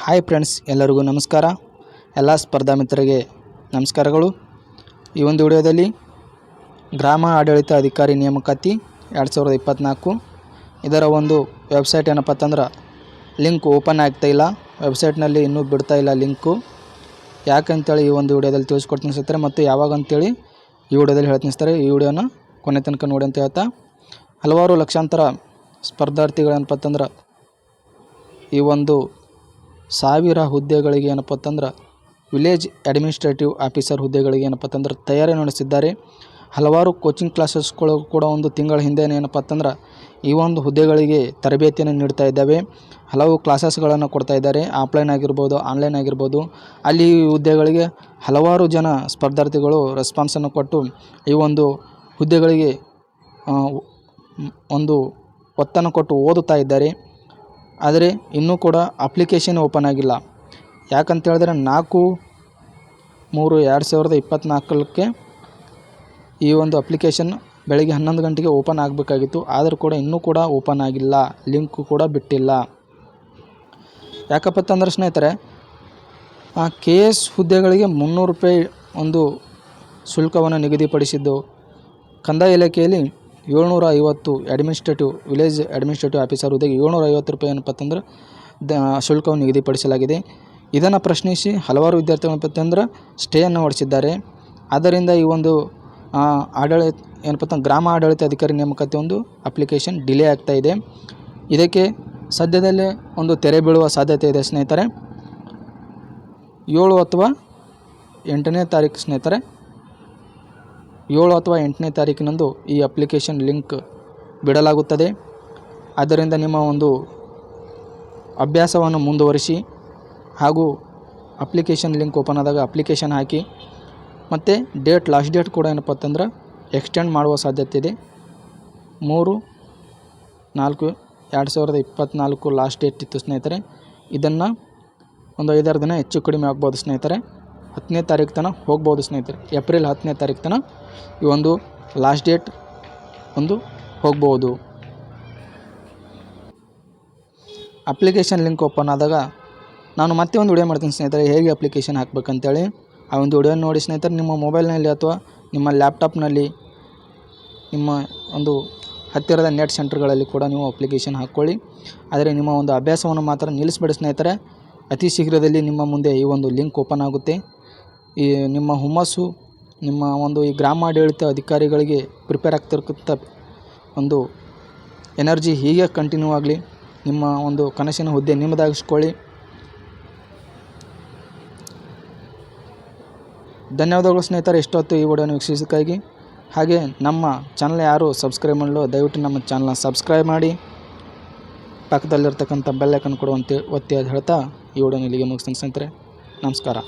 Hi friends, ಎಲ್ಲರಿಗೂ ನಮಸ್ಕಾರ. ಎಲ್ಲ ಸ್ಪರ್ಧಾ ಮಿತ್ರರಿಗೆ ನಮಸ್ಕಾರಗಳು. ಈ ಒಂದು ವಿಡಿಯೋದಲ್ಲಿ ಗ್ರಾಮ ಆಡಳಿತ ಅಧಿಕಾರಿ ನೇಮಕಾತಿ 2024 ಇದರ ಒಂದು ವೆಬ್ಸೈಟ್ ಏನಪ್ಪ ಅಂತಂದ್ರೆ ಲಿಂಕ್ ಓಪನ್ ಆಗ್ತಾಯಿಲ್ಲ. ವೆಬ್ಸೈಟ್ನಲ್ಲಿ ಇನ್ನೂ ಬಿಡ್ತಾ ಇಲ್ಲ ಲಿಂಕು. ಯಾಕಂತೇಳಿ ಈ ಒಂದು ವಿಡಿಯೋದಲ್ಲಿ ತಿಳಿಸ್ಕೊಡ್ತೀನಿ ಸ್ನೇಹಿತರೆ, ಮತ್ತು ಯಾವಾಗ ಅಂತೇಳಿ ಈ ವಿಡಿಯೋದಲ್ಲಿ ಹೇಳ್ತೀನಿ ಸ್ನೇಹಿತರೆ. ಈ ವಿಡಿಯೋನ ಕೊನೆ ತನಕ ನೋಡಿ ಅಂತ ಹೇಳ್ತಾ, ಹಲವಾರು ಲಕ್ಷಾಂತರ ಸ್ಪರ್ಧಾರ್ಥಿಗಳೇನಪ್ಪ ಅಂತಂದ್ರೆ ಈ ಒಂದು 1000 ಹುದ್ದೆಗಳಿಗೆ ಏನಪ್ಪ ಅಂತಂದ್ರೆ ವಿಲೇಜ್ ಅಡ್ಮಿನಿಸ್ಟ್ರೇಟಿವ್ ಆಫೀಸರ್ ಹುದ್ದೆಗಳಿಗೆ ಏನಪ್ಪ ಅಂತಂದ್ರೆ ತಯಾರಿ ನಡೆಸಿದ್ದಾರೆ. ಹಲವಾರು ಕೋಚಿಂಗ್ ಕ್ಲಾಸಸ್ಗಳು ಕೂಡ ಒಂದು ತಿಂಗಳ ಹಿಂದೆ ಏನಪ್ಪ ಅಂತಂದ್ರೆ ಈ ಒಂದು ಹುದ್ದೆಗಳಿಗೆ ತರಬೇತಿಯನ್ನು ನೀಡ್ತಾ ಇದ್ದಾವೆ. ಹಲವು ಕ್ಲಾಸಸ್ಗಳನ್ನು ಕೊಡ್ತಾ ಇದ್ದಾರೆ. ಆಫ್ಲೈನ್ ಆಗಿರ್ಬೋದು, ಆನ್ಲೈನ್ ಆಗಿರ್ಬೋದು. ಅಲ್ಲಿ ಈ ಹುದ್ದೆಗಳಿಗೆ ಹಲವಾರು ಜನ ಸ್ಪರ್ಧಾರ್ಥಿಗಳು ರೆಸ್ಪಾನ್ಸನ್ನು ಕೊಟ್ಟು ಈ ಒಂದು ಹುದ್ದೆಗಳಿಗೆ ಒಂದು ಒತ್ತನ್ನು ಕೊಟ್ಟು ಓದುತ್ತಾ ಇದ್ದಾರೆ. ಆದರೆ ಇನ್ನೂ ಕೂಡ ಅಪ್ಲಿಕೇಶನ್ ಓಪನ್ ಆಗಿಲ್ಲ. ಯಾಕಂತ ಹೇಳಿದ್ರೆ 4/3/2024 ಈ ಒಂದು ಅಪ್ಲಿಕೇಶನ್ ಬೆಳಗ್ಗೆ 11 ಗಂಟೆಗೆ ಓಪನ್ ಆಗಬೇಕಾಗಿತ್ತು. ಆದರೂ ಕೂಡ ಇನ್ನೂ ಕೂಡ ಓಪನ್ ಆಗಿಲ್ಲ. ಲಿಂಕು ಕೂಡ ಬಿಟ್ಟಿಲ್ಲ. ಯಾಕಪ್ಪ ಅಂತಂದ್ರೆ ಸ್ನೇಹಿತರೆ, KS ಹುದ್ದೆಗಳಿಗೆ 300 ರೂಪಾಯಿ ಒಂದು ಶುಲ್ಕವನ್ನು ನಿಗದಿಪಡಿಸಿದ್ದು, ಕಂದಾಯ ಇಲಾಖೆಯಲ್ಲಿ 750 ವಿಲೇಜ್ ಅಡ್ಮಿನಿಸ್ಟ್ರೇಟಿವ್ ಆಫೀಸರ್ ಹುದ್ದೆಗೆ 750 ರೂಪಾಯಿ ಏನಪ್ಪ ಅಂತಂದ್ರೆ ಶುಲ್ಕವನ್ನು ನಿಗದಿಪಡಿಸಲಾಗಿದೆ. ಇದನ್ನು ಪ್ರಶ್ನಿಸಿ ಹಲವಾರು ವಿದ್ಯಾರ್ಥಿಗಳು ಏನಪ್ಪ ಅಂತಂದ್ರೆ ಸ್ಟೇಯನ್ನು ಹೊರಡಿಸಿದ್ದಾರೆ. ಆದ್ದರಿಂದ ಈ ಒಂದು ಏನಪ್ಪ ಅಂತಂದ್ರೆ ಗ್ರಾಮ ಆಡಳಿತ ಅಧಿಕಾರಿ ನೇಮಕಾತಿ ಒಂದು ಅಪ್ಲಿಕೇಶನ್ ಡಿಲೇ ಆಗ್ತಾಯಿದೆ. ಇದಕ್ಕೆ ಸದ್ಯದಲ್ಲೇ ಒಂದು ತೆರೆ ಬೀಳುವ ಸಾಧ್ಯತೆ ಇದೆ ಸ್ನೇಹಿತರೆ. 7 ಅಥವಾ 8ನೇ ತಾರೀಕು ಸ್ನೇಹಿತರೆ, 7 ಅಥವಾ 8ನೇ ತಾರೀಕಿನಂದು ಈ ಅಪ್ಲಿಕೇಶನ್ ಲಿಂಕ್ ಬಿಡಲಾಗುತ್ತದೆ. ಆದ್ದರಿಂದ ನಿಮ್ಮ ಒಂದು ಅಭ್ಯಾಸವನ್ನು ಮುಂದುವರಿಸಿ, ಹಾಗೂ ಅಪ್ಲಿಕೇಶನ್ ಲಿಂಕ್ ಓಪನ್ ಆದಾಗ ಅಪ್ಲಿಕೇಶನ್ ಹಾಕಿ. ಮತ್ತು ಲಾಸ್ಟ್ ಡೇಟ್ ಕೂಡ ಏನಪ್ಪ ಅಂತಂದ್ರೆ ಎಕ್ಸ್ಟೆಂಡ್ ಮಾಡುವ ಸಾಧ್ಯತೆ ಇದೆ. 3/4/2024 ಲಾಸ್ಟ್ ಡೇಟ್ ಇತ್ತು ಸ್ನೇಹಿತರೆ. ಇದನ್ನು ಒಂದು 5-6 ದಿನ ಹೆಚ್ಚು ಕಡಿಮೆ ಆಗ್ಬೋದು ಸ್ನೇಹಿತರೆ. 10ನೇ ತಾರೀಕು ತನಕ ಹೋಗ್ಬೋದು ಸ್ನೇಹಿತರೆ. ಏಪ್ರಿಲ್ 10ನೇ ತಾರೀಕು ತನಕ ಈ ಒಂದು ಲಾಸ್ಟ್ ಡೇಟ್ ಒಂದು ಹೋಗ್ಬೋದು. ಅಪ್ಲಿಕೇಶನ್ ಲಿಂಕ್ ಓಪನ್ ಆದಾಗ ನಾನು ಮತ್ತೆ ಒಂದು ವಿಡಿಯೋ ಮಾಡ್ತೀನಿ ಸ್ನೇಹಿತರೆ, ಹೇಗೆ ಅಪ್ಲಿಕೇಶನ್ ಹಾಕಬೇಕಂತೇಳಿ. ಆ ಒಂದು ವಿಡಿಯೋ ನೋಡಿ ಸ್ನೇಹಿತರೆ. ನಿಮ್ಮ ಮೊಬೈಲ್ನಲ್ಲಿ ಅಥವಾ ನಿಮ್ಮ ಲ್ಯಾಪ್ಟಾಪ್ನಲ್ಲಿ ನಿಮ್ಮ ಒಂದು ಹತ್ತಿರದ ನೆಟ್ ಸೆಂಟರ್ಗಳಲ್ಲಿ ಕೂಡ ನೀವು ಅಪ್ಲಿಕೇಶನ್ ಹಾಕ್ಕೊಳ್ಳಿ. ಆದರೆ ನಿಮ್ಮ ಒಂದು ಅಭ್ಯಾಸವನ್ನು ಮಾತ್ರ ನಿಲ್ಲಿಸಬೇಡಿ ಸ್ನೇಹಿತರೆ. ಅತಿ ಶೀಘ್ರದಲ್ಲಿ ನಿಮ್ಮ ಮುಂದೆ ಈ ಒಂದು ಲಿಂಕ್ ಓಪನ್ ಆಗುತ್ತೆ. ಈ ನಿಮ್ಮ ಹುಮ್ಮಸ್ಸು, ನಿಮ್ಮ ಒಂದು ಈ ಗ್ರಾಮ ಆಡಳಿತ ಅಧಿಕಾರಿಗಳಿಗೆ ಪ್ರಿಪೇರ್ ಆಗ್ತಿರ್ತಕ್ಕಂಥ ಒಂದು ಎನರ್ಜಿ ಹೀಗೆ ಕಂಟಿನ್ಯೂ ಆಗಲಿ. ನಿಮ್ಮ ಒಂದು ಕನಸಿನ ಹುದ್ದೆ ನಿಮ್ಮದಾಗಿಸ್ಕೊಳ್ಳಿ. ಧನ್ಯವಾದಗಳು ಸ್ನೇಹಿತರೆ, ಇಷ್ಟೊತ್ತು ಈ ವಿಡಿಯೋನ ವೀಕ್ಷಿಸೋದಕ್ಕಾಗಿ. ಹಾಗೆ ನಮ್ಮ ಚಾನಲ್ ಯಾರು ಸಬ್ಸ್ಕ್ರೈಬ್ ಮಾಡಲು ದಯವಿಟ್ಟು ನಮ್ಮ ಚಾನಲ್ನ ಸಬ್ಸ್ಕ್ರೈಬ್ ಮಾಡಿ, ಪಕ್ಕದಲ್ಲಿರ್ತಕ್ಕಂಥ ಬೆಲ್ ಐಕನ್ ಕೂಡ ಒತ್ತಿ ಅಂತ ಹೇಳ್ತಾ ಈ ವಿಡಿಯೋನ ಇಲ್ಲಿಗೆ ಮುಗಿಸ್ತೀನಿ ಸ್ನೇಹಿತರೆ. ನಮಸ್ಕಾರ.